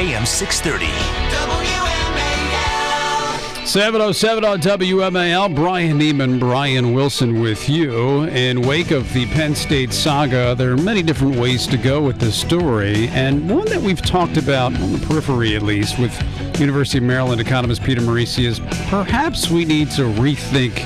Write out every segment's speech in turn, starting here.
AM 630. WMAL. 7:07 on WMAL. Brian Neiman, Brian Wilson with you. In wake of the Penn State saga, there are many different ways to go with this story, and one that we've talked about, on the periphery at least, with University of Maryland economist Peter Morici is perhaps we need to rethink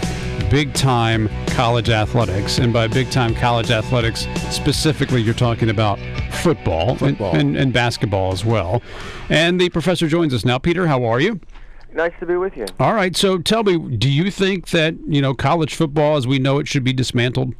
big-time college athletics. And by big-time college athletics, specifically, you're talking about football. And basketball as well. And the professor joins us now. Peter, how are you? Nice to be with you. All right, so tell me, do you think that, college football as we know it should be dismantled?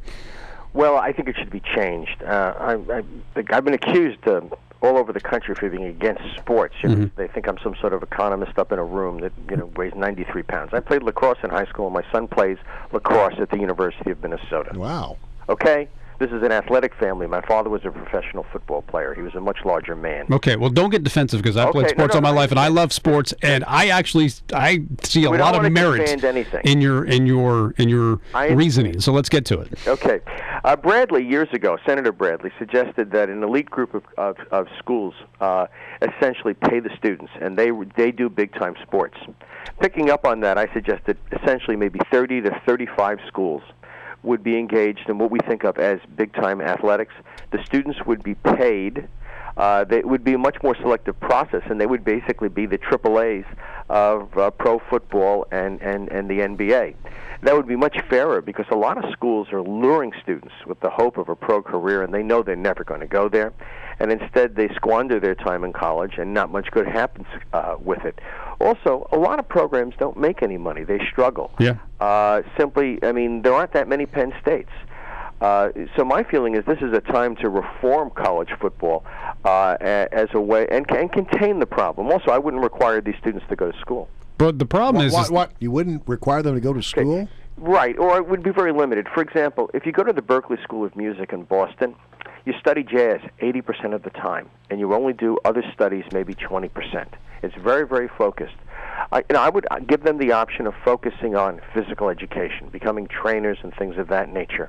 Well, I think it should be changed. I've been accused all over the country for being against sports. They think I'm some sort of economist up in a room that weighs 93 pounds. I played lacrosse in high school, and my son plays lacrosse at the University of Minnesota. Wow. Okay? This is an athletic family. My father was a professional football player. He was a much larger man. Okay, well, don't get defensive because I've played sports all my life, and I love sports, and I see a lot of merit in your reasoning. So let's get to it. Okay, Bradley years ago, Senator Bradley suggested that an elite group of schools essentially pay the students, and they do big time sports. Picking up on that, I suggested essentially maybe 30 to 35 schools would be engaged in what we think of as big-time athletics. The students would be paid. It would be a much more selective process, and they would basically be the AAAs of pro football and the NBA. That would be much fairer because a lot of schools are luring students with the hope of a pro career, and they know they're never going to go there. And instead, they squander their time in college, and not much good happens with it. Also, a lot of programs don't make any money. They struggle. Yeah. There aren't that many Penn States. So my feeling is this is a time to reform college football as a way and contain the problem. Also, I wouldn't require these students to go to school. But the problem is... What? You wouldn't require them to go to school? Okay. Right, or it would be very limited. For example, if you go to the Berklee School of Music in Boston, you study jazz 80% of the time, and you only do other studies maybe 20%. It's very, very focused. I would give them the option of focusing on physical education, becoming trainers and things of that nature.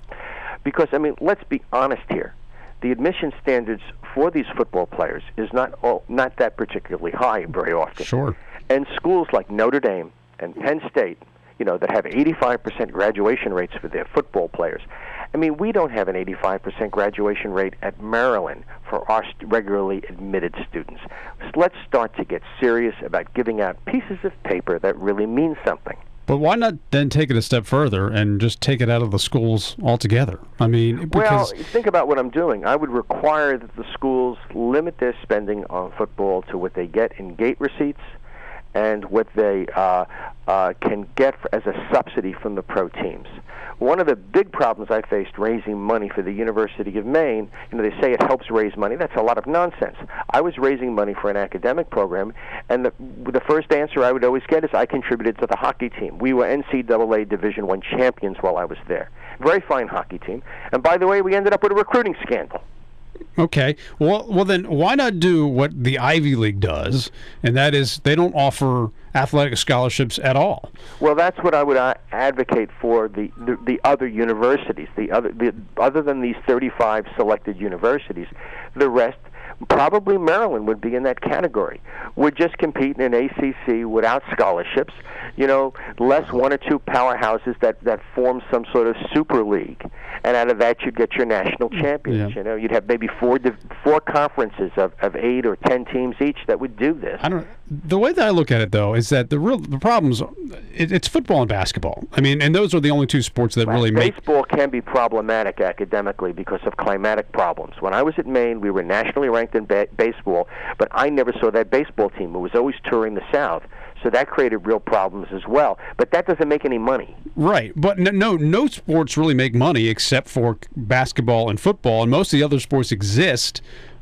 Because, let's be honest here. The admission standards for these football players is not that particularly high very often. Sure. And schools like Notre Dame and Penn State, that have 85% graduation rates for their football players. We don't have an 85% graduation rate at Maryland for our regularly admitted students. So let's start to get serious about giving out pieces of paper that really mean something. But why not then take it a step further and just take it out of the schools altogether? Well, think about what I'm doing. I would require that the schools limit their spending on football to what they get in gate receipts and what they can get as a subsidy from the pro teams. One of the big problems I faced raising money for the University of Maine, they say it helps raise money. That's a lot of nonsense. I was raising money for an academic program, and the first answer I would always get is I contributed to the hockey team. We were NCAA Division I champions while I was there. Very fine hockey team. And by the way, we ended up with a recruiting scandal. Okay. Well, then why not do what the Ivy League does, and that is they don't offer athletic scholarships at all? Well, that's what I would advocate for the other universities. Other than these 35 selected universities, the rest, probably Maryland would be in that category, would just compete in an ACC without scholarships, less one or two powerhouses that form some sort of super league. And out of that, you'd get your national champions. Yeah. You'd have maybe four conferences of 8 or 10 teams each that would do this. The way that I look at it, though, is that the problems, it's football and basketball. And those are the only two sports that really make... Baseball can be problematic academically because of climatic problems. When I was at Maine, we were nationally ranked in baseball, but I never saw that baseball team. It was always touring the South. So that created real problems as well. But that doesn't make any money. Right. But no sports really make money except for basketball and football, and most of the other sports exist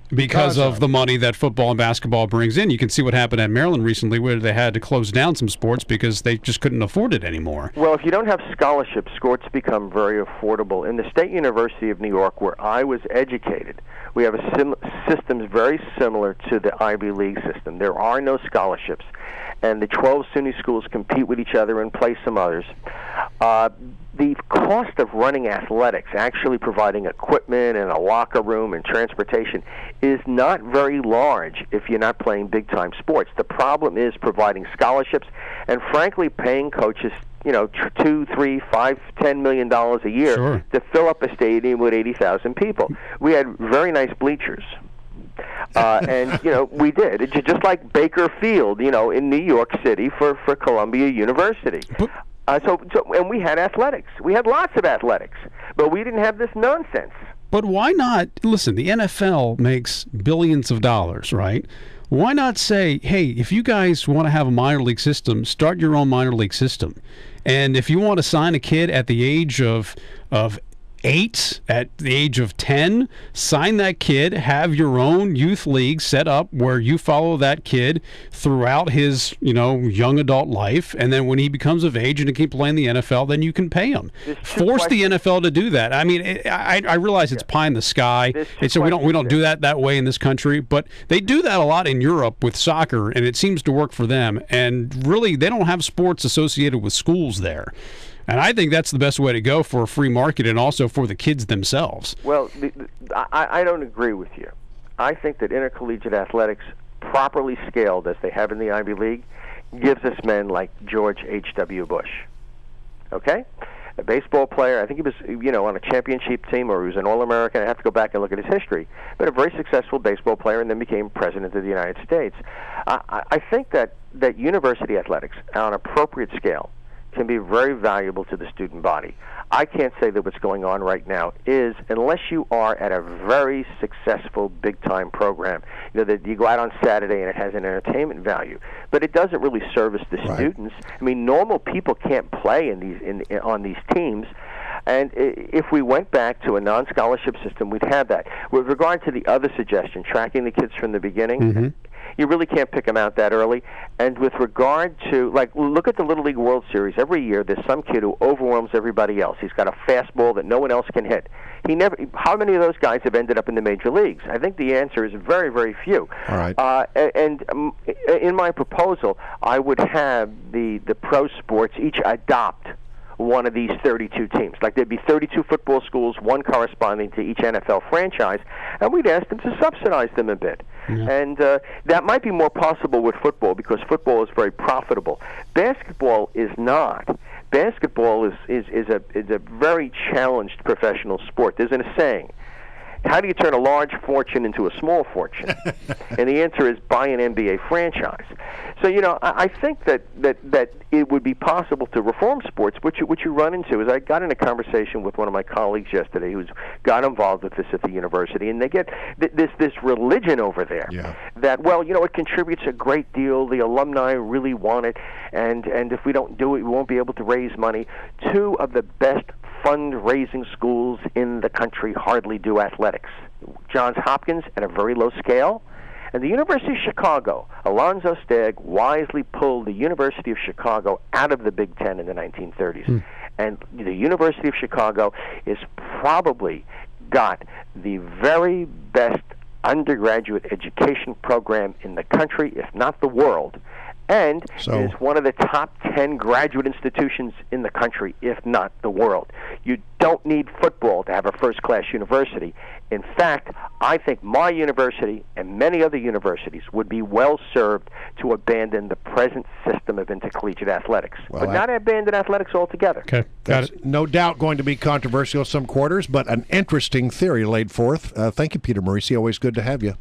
because of the money that football and basketball brings in. You can see what happened at Maryland recently where they had to close down some sports because they just couldn't afford it anymore. Well, if you don't have scholarships, sports become very affordable. In the State University of New York, where I was educated, we have a system is very similar to the Ivy League system. There are no scholarships, and the 12 SUNY schools compete with each other and play some others. The cost of running athletics, actually providing equipment and a locker room and transportation, is not very large if you're not playing big-time sports. The problem is providing scholarships and, frankly, paying coaches, $2, $3, $5, $10 million a year to fill up a stadium with 80,000 people. We had very nice bleachers. And we did. It's just like Baker Field, in New York City for Columbia University. And we had athletics. We had lots of athletics, but we didn't have this nonsense. But why not? Listen, the NFL makes billions of dollars, right? Why not say, hey, if you guys want to have a minor league system, start your own minor league system. And if you want to sign a kid at the age of 8, at the age of 10, sign that kid, have your own youth league set up where you follow that kid throughout his, young adult life, and then when he becomes of age and he can play in the NFL, then you can pay him. Force the NFL to do that. I mean, I realize it's pie in the sky, and so we don't do that way in this country, but they do that a lot in Europe with soccer, and it seems to work for them. And really, they don't have sports associated with schools there. And I think that's the best way to go for a free market and also for the kids themselves. Well, I don't agree with you. I think that intercollegiate athletics, properly scaled as they have in the Ivy League, gives us men like George H.W. Bush. Okay? A baseball player, I think he was, on a championship team, or he was an All-American. I have to go back and look at his history. But a very successful baseball player, and then became president of the United States. I think that university athletics, on an appropriate scale, can be very valuable to the student body. I can't say that what's going on right now is, unless you are at a very successful big-time program, that you go out on Saturday and it has an entertainment value, but it doesn't really service the students. I mean, normal people can't play on these teams. And if we went back to a non-scholarship system, we'd have that. With regard to the other suggestion, tracking the kids from the beginning, you really can't pick them out that early. And with regard to, look at the Little League World Series. Every year there's some kid who overwhelms everybody else. He's got a fastball that no one else can hit. How many of those guys have ended up in the major leagues? I think the answer is very, very few. All right. And in my proposal, I would have the pro sports each adopt one of these 32 teams. Like, there'd be 32 football schools, one corresponding to each NFL franchise, and we'd ask them to subsidize them a bit. And that might be more possible with football, because football is very profitable. Basketball is not. Basketball is a very challenged professional sport. There's a saying, how do you turn a large fortune into a small fortune? And the answer is buy an NBA franchise. So, I think that it would be possible to reform sports. What you run into is, I got in a conversation with one of my colleagues yesterday who's got involved with this at the university, and they get this religion over there that, it contributes a great deal. The alumni really want it, and if we don't do it, we won't be able to raise money. Two of the best fundraising schools in the country hardly do athletics. Johns Hopkins at a very low scale, and the University of Chicago. Alonzo Stagg wisely pulled the University of Chicago out of the Big Ten in the 1930s. And the University of Chicago is probably got the very best undergraduate education program in the country, if not the world. And is one of the top 10 graduate institutions in the country, if not the world. You don't need football to have a first-class university. In fact, I think my university and many other universities would be well served to abandon the present system of intercollegiate athletics, but not abandon athletics altogether. Okay, got it. No doubt going to be controversial some quarters, but an interesting theory laid forth. Thank you, Peter Morici. Always good to have you.